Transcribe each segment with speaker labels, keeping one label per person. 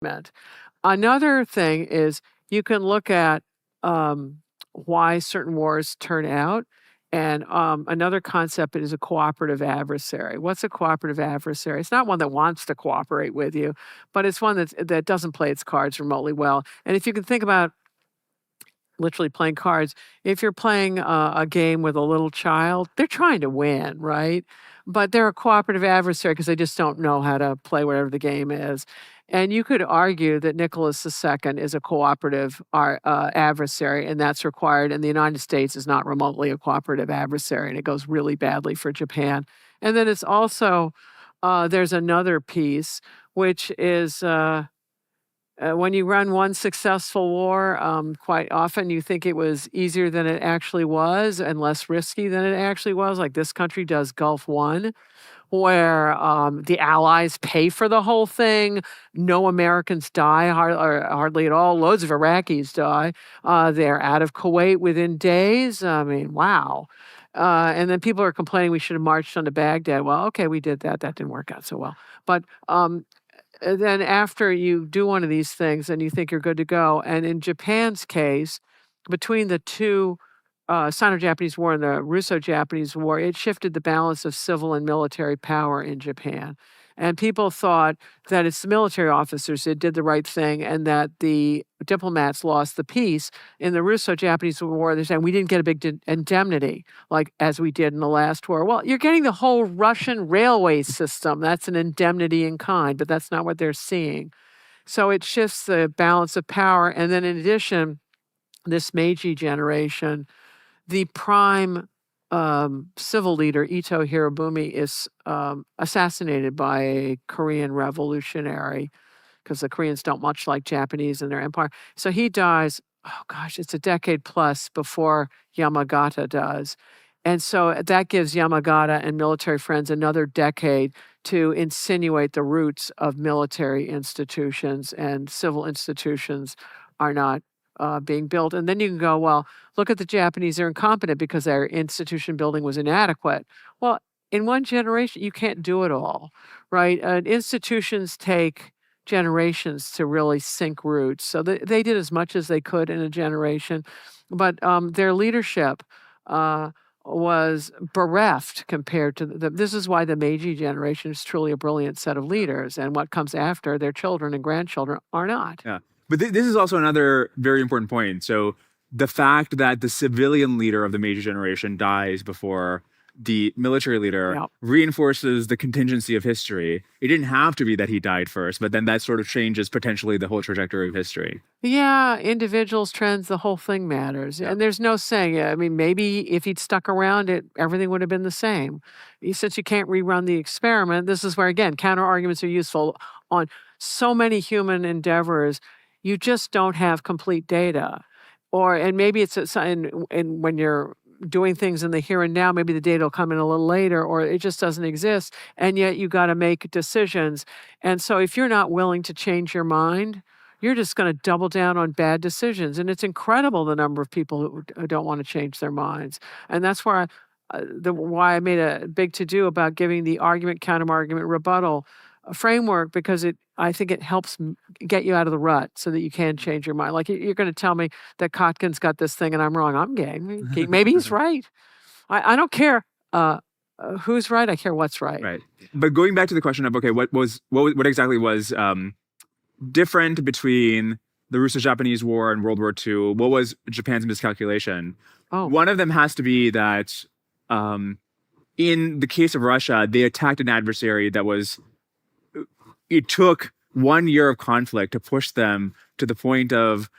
Speaker 1: meant. Another thing is you can look at why certain wars turn out. And another concept is a cooperative adversary. What's a cooperative adversary? It's not one that wants to cooperate with you, but it's one that doesn't play its cards remotely well. And if you can think about literally playing cards, if you're playing a game with a little child, they're trying to win, right? But they're a cooperative adversary because they just don't know how to play whatever the game is. And you could argue that Nicholas II is a cooperative adversary, and that's required. And the United States is not remotely a cooperative adversary, and it goes really badly for Japan. And then it's also, there's another piece, which is when you run one successful war, quite often you think it was easier than it actually was and less risky than it actually was. Like this country does Gulf One, where the Allies pay for the whole thing. No Americans die, hardly at all. Loads of Iraqis die. They're out of Kuwait within days. I mean, wow. And then people are complaining we should have marched on to Baghdad. Well, okay, we did that. That didn't work out so well. But then after you do one of these things and you think you're good to go, and in Japan's case, between the two Sino-Japanese War and the Russo-Japanese War, it shifted the balance of civil and military power in Japan. And people thought that it's the military officers that did the right thing and that the diplomats lost the peace. In the Russo-Japanese War, they're saying we didn't get a big indemnity like as we did in the last war. Well, you're getting the whole Russian railway system. That's an indemnity in kind, but that's not what they're seeing. So it shifts the balance of power. And then in addition, this Meiji generation, the prime civil leader, Ito Hirobumi, is assassinated by a Korean revolutionary because the Koreans don't much like Japanese in their empire. So he dies, oh gosh, it's a decade plus before Yamagata does. And so that gives Yamagata and military friends another decade to insinuate the roots of military institutions, and civil institutions are not being built. And then you can go, well, look at the Japanese, they're incompetent because their institution building was inadequate. Well, in one generation, you can't do it all, right? Institutions take generations to really sink roots. So they did as much as they could in a generation, but their leadership was bereft compared to this is why the Meiji generation is truly a brilliant set of leaders, and what comes after, their children and grandchildren, are not.
Speaker 2: Yeah. But this is also another very important point. So the fact that the civilian leader of the Meiji generation dies before the military leader reinforces the contingency of history. It didn't have to be that he died first, but then that sort of changes potentially the whole trajectory of history.
Speaker 1: Yeah, individuals, trends, the whole thing matters. And there's no saying, I mean, maybe if he'd stuck around, everything would have been the same. Since you can't rerun the experiment, this is where, again, counter arguments are useful on so many human endeavors. You just don't have complete data. And maybe it's when you're doing things in the here and now, maybe the data will come in a little later, or it just doesn't exist. And yet you got to make decisions. And so if you're not willing to change your mind, you're just going to double down on bad decisions. And it's incredible the number of people who don't want to change their minds. And that's why I made a big to-do about giving the argument, counter-argument, rebuttal framework, because I think it helps get you out of the rut so that you can change your mind. Like you're going to tell me that Kotkin's got this thing and I'm wrong. I'm game. Maybe he's right. I don't care who's right. I care what's right.
Speaker 2: Right. But going back to the question of, okay, what exactly was different between the Russo-Japanese War and World War II? What was Japan's miscalculation? One of them has to be that in the case of Russia, they attacked an adversary that was... It took 1 year of conflict to push them to the point of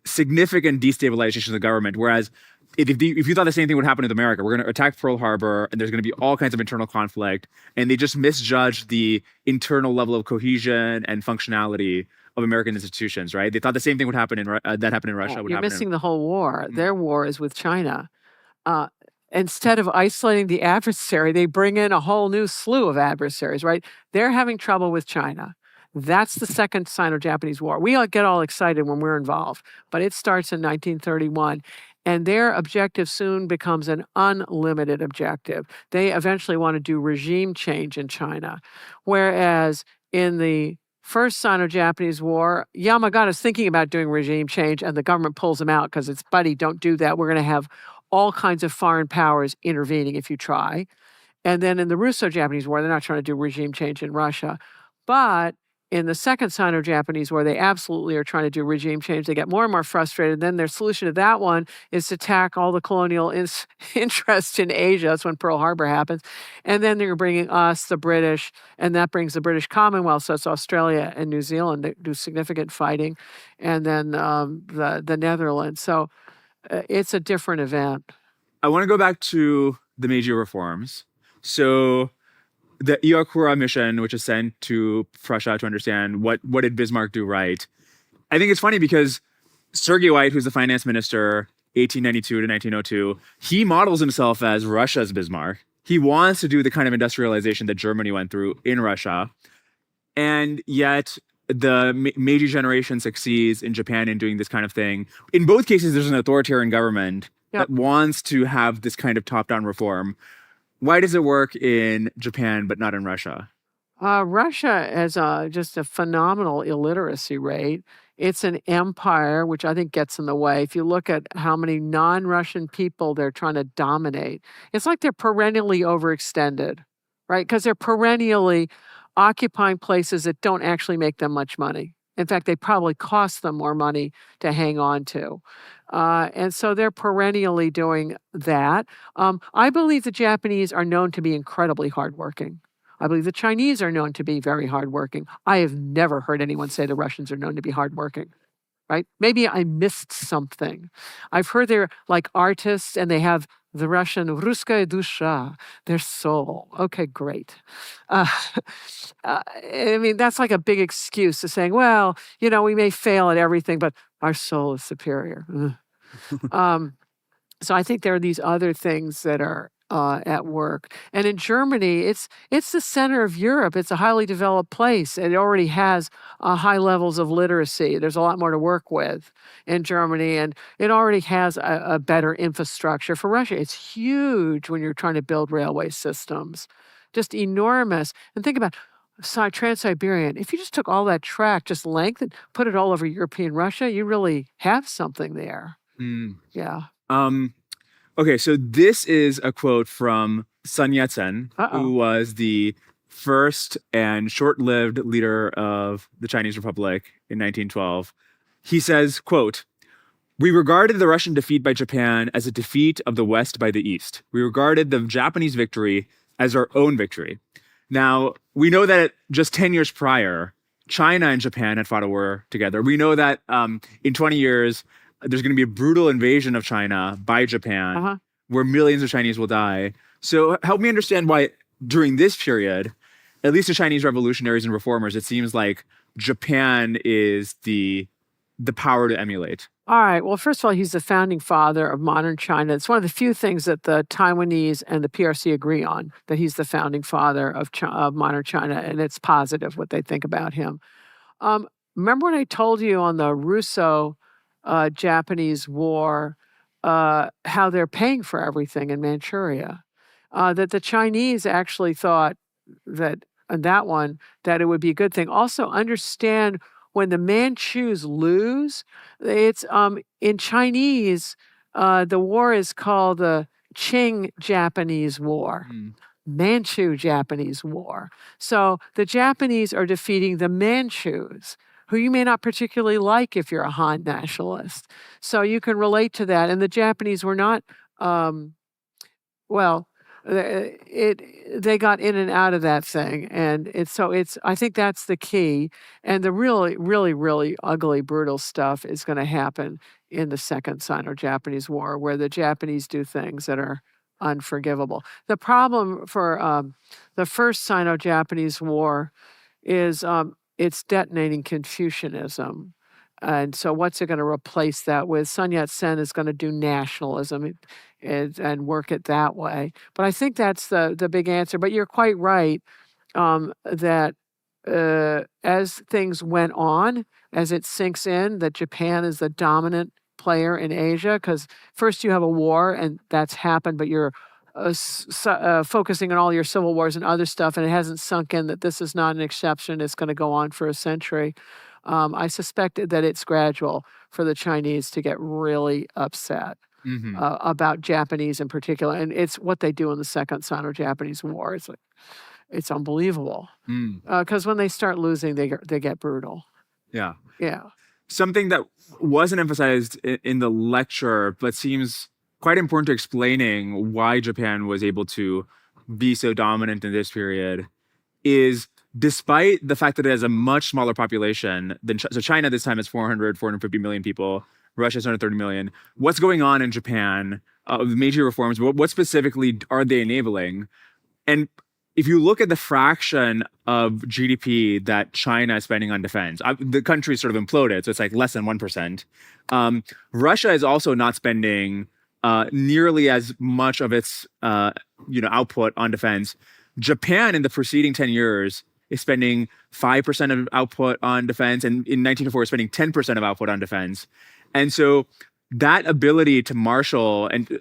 Speaker 2: significant destabilization of the government. Whereas if you thought the same thing would happen with America, we're going to attack Pearl Harbor and there's going to be all kinds of internal conflict, and they just misjudged the internal level of cohesion and functionality of American institutions, right? They thought the same thing would happen that happened in Russia.
Speaker 1: You're missing the whole war. Their war is with China. Instead of isolating the adversary, they bring in a whole new slew of adversaries, right? They're having trouble with China. That's the second Sino-Japanese War. We all get all excited when we're involved, but it starts in 1931. And their objective soon becomes an unlimited objective. They eventually want to do regime change in China. Whereas in the first Sino-Japanese War, Yamagata is thinking about doing regime change, and the government pulls him out because it's, buddy, don't do that. We're going to have all kinds of foreign powers intervening if you try. And then in the Russo-Japanese War, they're not trying to do regime change in Russia. But in the second Sino-Japanese War, they absolutely are trying to do regime change. They get more and more frustrated. Then their solution to that one is to attack all the colonial interests in Asia. That's when Pearl Harbor happens. And then they're bringing us, the British, and that brings the British Commonwealth. So it's Australia and New Zealand that do significant fighting, and then the Netherlands. So it's a different event.
Speaker 2: I want to go back to the Meiji reforms. So the Iwakura mission, which is sent to Prussia to understand what did Bismarck do right. I think it's funny because Sergei White, who's the finance minister, 1892 to 1902, he models himself as Russia's Bismarck. He wants to do the kind of industrialization that Germany went through in Russia. And yet the Meiji generation succeeds in Japan in doing this kind of thing. In both cases, there's an authoritarian government that wants to have this kind of top-down reform. Why does it work in Japan but not in Russia?
Speaker 1: Russia has just a phenomenal illiteracy rate. It's an empire, which I think gets in the way. If you look at how many non-Russian people they're trying to dominate, it's like they're perennially overextended, right? Because they're perennially occupying places that don't actually make them much money. In fact, they probably cost them more money to hang on to. And so they're perennially doing that. I believe the Japanese are known to be incredibly hardworking. I believe the Chinese are known to be very hardworking. I have never heard anyone say the Russians are known to be hardworking, right? Maybe I missed something. I've heard they're like artists and they have the Russian ruskaya dusha, their soul. Okay, great. I mean, that's like a big excuse to saying, well, you know, we may fail at everything, but our soul is superior. So I think there are these other things that are at work. And in Germany, it's the center of Europe. It's a highly developed place. It already has high levels of literacy. There's a lot more to work with in Germany, and it already has a better infrastructure. For Russia, it's huge when you're trying to build railway systems, just enormous. And think about Trans-Siberian. If you just took all that track, just length, and put it all over European Russia, you really have something there. Yeah.
Speaker 2: Okay, so this is a quote from Sun Yat-sen, who was the first and short-lived leader of the Chinese Republic in 1912. He says, quote, "We regarded the Russian defeat by Japan as a defeat of the West by the East. We regarded the Japanese victory as our own victory." Now, we know that just 10 years prior, China and Japan had fought a war together. We know that in 20 years, there's going to be a brutal invasion of China by Japan, where millions of Chinese will die. So help me understand why during this period, at least to Chinese revolutionaries and reformers, it seems like Japan is the power to emulate.
Speaker 1: All right. Well, first of all, he's the founding father of modern China. It's one of the few things that the Taiwanese and the PRC agree on, that he's the founding father of modern China, and it's positive what they think about him. Remember when I told you on the Russo-Japanese War how they're paying for everything in Manchuria? That the Chinese actually thought that on that one, that it would be a good thing. Also understand when the Manchus lose, it's in Chinese, the war is called the Qing Japanese War. Manchu Japanese War. So the Japanese are defeating the Manchus, who you may not particularly like if you're a Han nationalist. So you can relate to that. And the Japanese were not, they got in and out of that thing. And I think that's the key. And the really, really, really ugly, brutal stuff is going to happen in the Second Sino-Japanese War, where the Japanese do things that are unforgivable. The problem for the First Sino-Japanese War is it's detonating Confucianism. And so what's it going to replace that with? Sun Yat-sen is going to do nationalism and work it that way. But I think that's the big answer. But you're quite right that as things went on, as it sinks in, that Japan is the dominant player in Asia, because first you have a war, and that's happened, but you're focusing on all your civil wars and other stuff, and it hasn't sunk in that this is not an exception. It's going to go on for a century. I suspect that it's gradual for the Chinese to get really upset about Japanese in particular, and it's what they do in the Second Sino-Japanese War. It's unbelievable because when they start losing, they get brutal.
Speaker 2: Yeah.
Speaker 1: Yeah.
Speaker 2: Something that wasn't emphasized in the lecture, but seems quite important to explaining why Japan was able to be so dominant in this period is despite the fact that it has a much smaller population than so China this time is 450 million people, Russia is 130 million. What's going on in Japan? Major reforms, but what specifically are they enabling? And if you look at the fraction of GDP that China is spending on defense, the country sort of imploded, so it's like less than 1%. Russia is also not spending nearly as much of its output on defense. Japan in the preceding 10 years is spending 5% of output on defense, and in 1904 is spending 10% of output on defense. And so that ability to marshal, and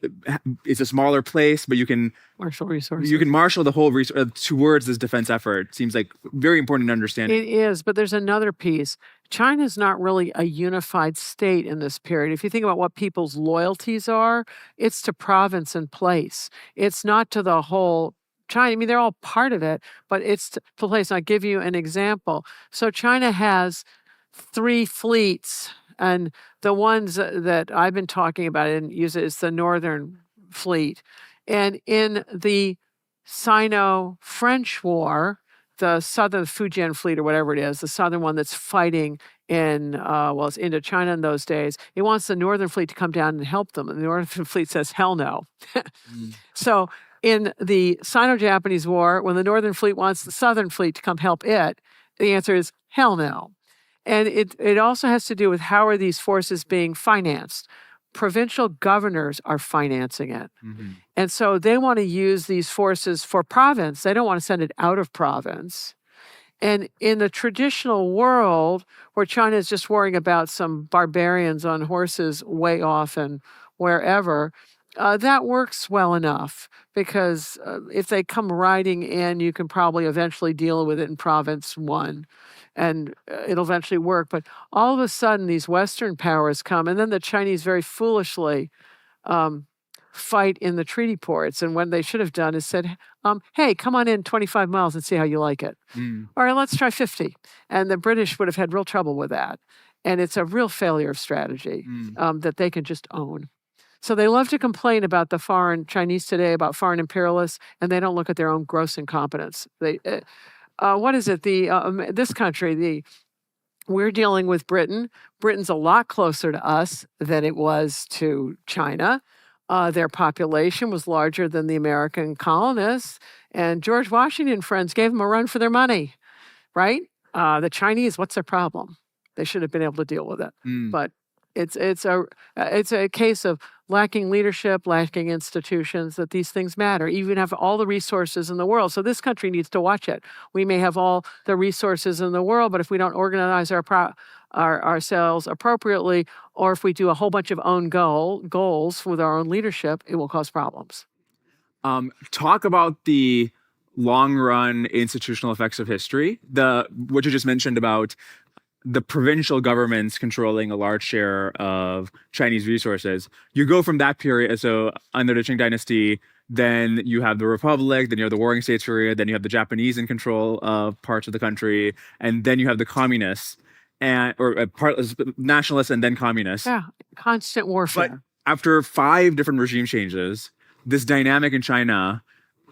Speaker 2: it's a smaller place, but you can
Speaker 1: marshal resources.
Speaker 2: You can marshal the whole towards this defense effort. Seems like very important to understand.
Speaker 1: It is, but there's another piece. China's not really a unified state in this period. If you think about what people's loyalties are, it's to province and place. It's not to the whole China. I mean, they're all part of it, but it's to place. I'll give you an example. So China has 3 fleets. And the ones that I've been talking about and use it is the Northern Fleet. And in the Sino-French War, the Southern Fujian Fleet or whatever it is, the Southern one that's fighting in, it's Indochina in those days, it wants the Northern Fleet to come down and help them. And the Northern Fleet says, hell no. So in the Sino-Japanese War, when the Northern Fleet wants the Southern Fleet to come help it, the answer is hell no. And it also has to do with how are these forces being financed. Provincial governors are financing it. And so they want to use these forces for province. They don't want to send it out of province. And in the traditional world, where China is just worrying about some barbarians on horses way off and wherever, that works well enough because if they come riding in, you can probably eventually deal with it in province 1. And it'll eventually work. But all of a sudden, these Western powers come, and then the Chinese very foolishly fight in the treaty ports. And what they should have done is said, hey, come on in 25 miles and see how you like it. Or let's try 50. And the British would have had real trouble with that. And it's a real failure of strategy that they can just own. So they love to complain about the foreign Chinese today, about foreign imperialists, and they don't look at their own gross incompetence. What is it? This country, we're dealing with Britain. Britain's a lot closer to us than it was to China. Their population was larger than the American colonists. And George Washington and friends gave them a run for their money, right? The Chinese, what's their problem? They should have been able to deal with it. But it's a case of lacking leadership, lacking institutions, that these things matter. You even have all the resources in the world. So this country needs to watch it. We may have all the resources in the world, but if we don't organize ourselves appropriately, or if we do a whole bunch of own goals with our own leadership, it will cause problems.
Speaker 2: Talk about the long-run institutional effects of history. What you just mentioned about the provincial governments controlling a large share of Chinese resources. You go from that period, so under the Qing dynasty, then you have the Republic, then you have the Warring States period, then you have the Japanese in control of parts of the country, and then you have the communists, nationalists and then communists.
Speaker 1: Yeah, constant warfare.
Speaker 2: But after 5 different regime changes, this dynamic in China,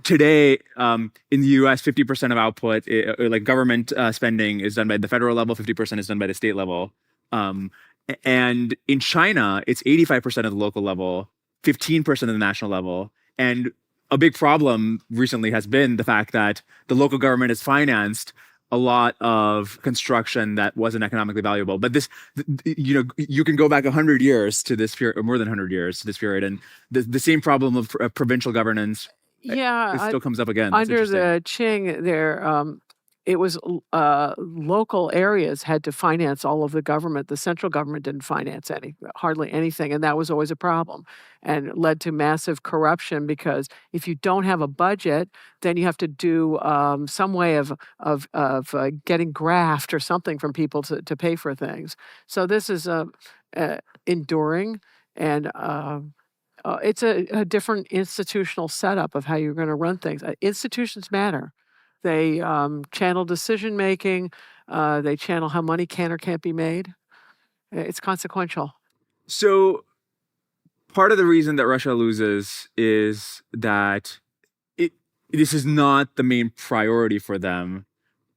Speaker 2: today, in the U.S., 50% of output, like government spending, is done by the federal level, 50% is done by the state level. And in China, it's 85% of the local level, 15% of the national level. And a big problem recently has been the fact that the local government has financed a lot of construction that wasn't economically valuable. But this, you can go back 100 years to this period, or more than 100 years to this period, and the same problem of provincial governance.
Speaker 1: Yeah,
Speaker 2: it still comes up again.
Speaker 1: Under the Qing, it was local areas had to finance all of the government. The central government didn't finance hardly anything, and that was always a problem, and led to massive corruption because if you don't have a budget, then you have to do some way of getting graft or something from people to pay for things. So this is enduring, and it's a different institutional setup of how you're going to run things. Institutions matter. They channel decision making. They channel how money can or can't be made. It's consequential.
Speaker 2: So part of the reason that Russia loses is that this is not the main priority for them.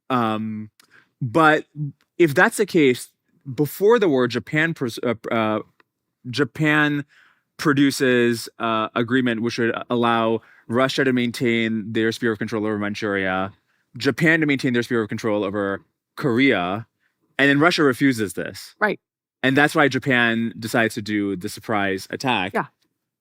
Speaker 2: But if that's the case, before the war, Japan produces agreement which would allow Russia to maintain their sphere of control over Manchuria, Japan to maintain their sphere of control over Korea, and then Russia refuses this.
Speaker 1: Right.
Speaker 2: And that's why Japan decides to do the surprise attack.
Speaker 1: Yeah.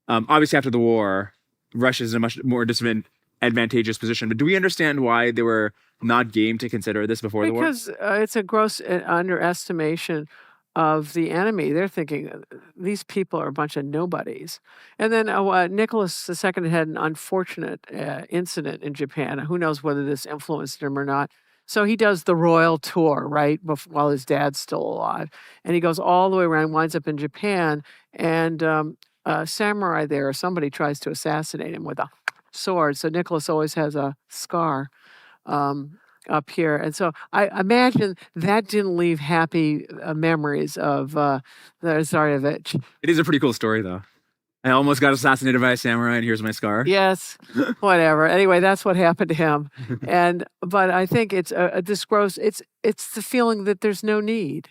Speaker 2: Obviously, after the war, Russia is in a much more disadvantageous position. But do we understand why they were not game to consider this before the war?
Speaker 1: Because it's a gross underestimation of the enemy. They're thinking these people are a bunch of nobodies. And then Nicholas II had an unfortunate incident in Japan. Who knows whether this influenced him or not. So he does the royal tour, right, while his dad's still alive. And he goes all the way around, winds up in Japan, and a samurai there, or somebody tries to assassinate him with a sword. So Nicholas always has a scar up here. And so I imagine that didn't leave happy memories of the Tsarevich.
Speaker 2: It is a pretty cool story, though. I almost got assassinated by a samurai, and here's my scar.
Speaker 1: Yes, whatever. Anyway, that's what happened to him. But I think it's this gross. It's the feeling that there's no need,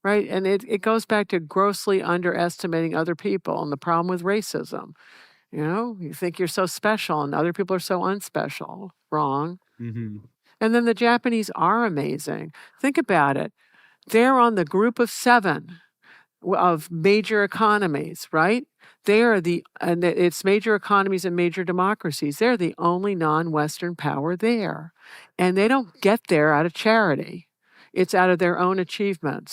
Speaker 1: right? And it goes back to grossly underestimating other people and the problem with racism. You know, you think you're so special, and other people are so unspecial. Wrong.
Speaker 2: Mm-hmm.
Speaker 1: And then the Japanese are amazing. Think about it. They're on the group of 7 of major economies, right? And it's major economies and major democracies. They're the only non-Western power there. And they don't get there out of charity. It's out of their own achievements.